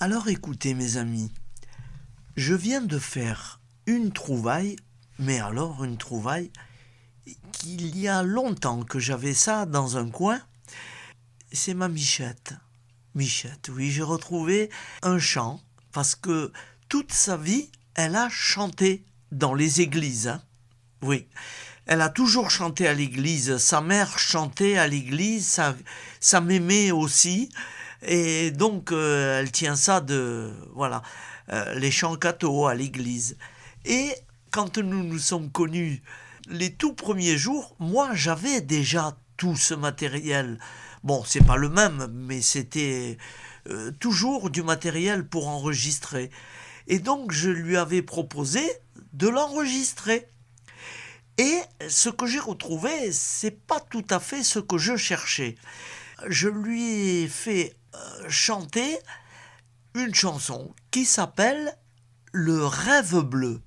Alors écoutez mes amis, je viens de faire une trouvaille, mais alors une trouvaille qu'il y a longtemps que j'avais ça dans un coin, c'est ma Michette. Michette, oui, j'ai retrouvé un chant, parce que toute sa vie, elle a chanté dans les églises. Oui, elle a toujours chanté à l'église. Sa mère chantait à l'église, sa mémé aussi. Et donc, elle tient ça voilà, les chants cathos à l'église. Et quand nous nous sommes connus les tout premiers jours, moi, j'avais déjà tout ce matériel. Bon, c'est pas le même, mais c'était toujours du matériel pour enregistrer. Et donc, je lui avais proposé de l'enregistrer. Et ce que j'ai retrouvé, c'est pas tout à fait ce que je cherchais. Je lui ai fait chanter une chanson qui s'appelle Le rêve bleu.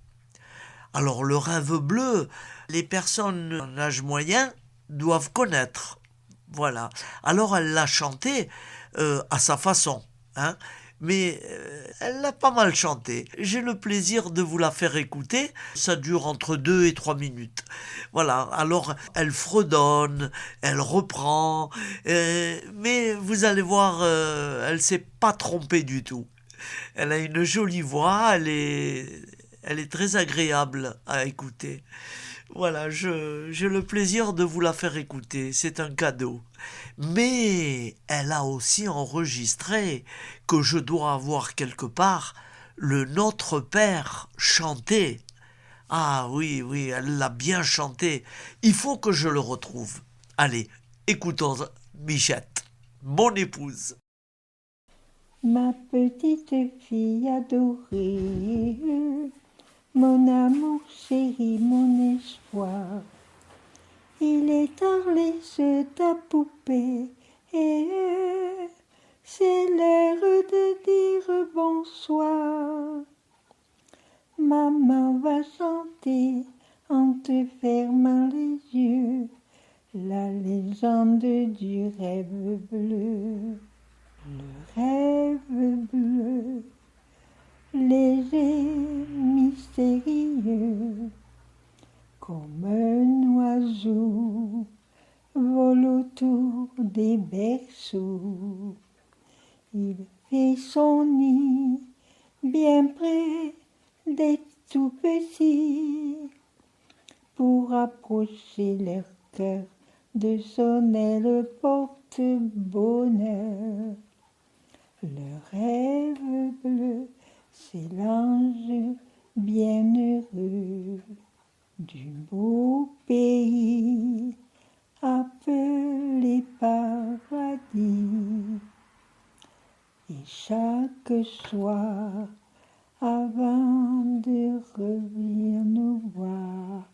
Alors le rêve bleu, les personnes en âge moyen doivent connaître. Voilà. Alors elle l'a chanté à sa façon, hein. Mais elle l'a pas mal chanté. J'ai le plaisir de vous la faire écouter. Ça dure entre 2 et 3 minutes. Voilà. Alors elle fredonne, elle reprend, mais vous allez voir, elle s'est pas trompée du tout. Elle a une jolie voix, elle est très agréable à écouter. Voilà, j'ai le plaisir de vous la faire écouter, c'est un cadeau. Mais elle a aussi enregistré que je dois avoir quelque part le Notre Père chanté. Ah oui, oui, elle l'a bien chanté. Il faut que je le retrouve. Allez, écoutons Michette, mon épouse. Ma petite fille adorée, mon amour chéri, mon espoir, il est tard, laisse ta poupée, et c'est l'heure de dire bonsoir. Maman va chanter en te fermant les yeux la légende du rêve bleu. Le rêve bleu, léger, mystérieux, comme un oiseau, vole autour des berceaux. Il fait son nid bien près des tout petits pour approcher leur cœur de son aile porte-bonheur. Le rêve bleu, c'est l'ange bienheureux du beau pays appelé paradis. Et chaque soir, avant de revenir nous voir,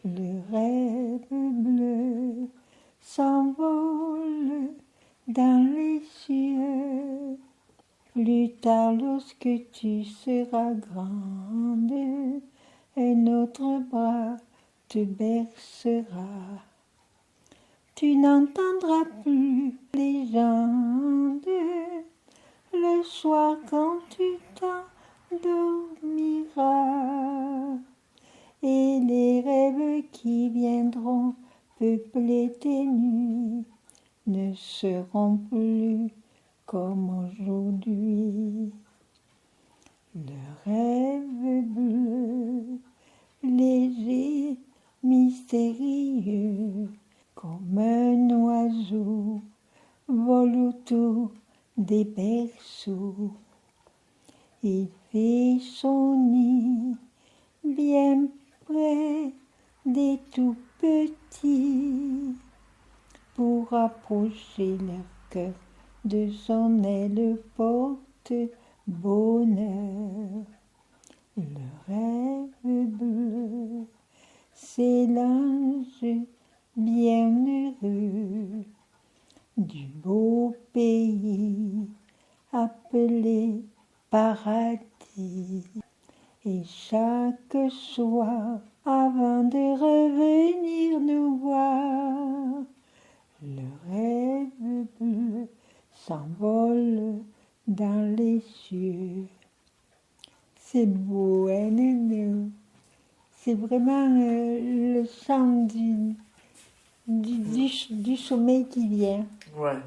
le rêve bleu s'envole dans les cieux. Plus tard, lorsque tu seras grande, un autre bras te bercera. Tu n'entendras plus les légendes le soir quand tu t'endormiras. Et les rêves qui viendront peupler tes nuits ne seront plus comme aujourd'hui. Le rêve bleu, léger, mystérieux, comme un oiseau, vole autour des berceaux. Il fait son nid bien près des tout petits pour approcher leur cœur de son aile porte-bonheur. Le rêve bleu, c'est l'ange bienheureux du beau pays appelé paradis. Et chaque soir, avant de revenir nous voir, le rêve bleu s'envole dans les cieux. C'est beau, hein, Néné. C'est vraiment le chant du sommeil qui vient. Ouais.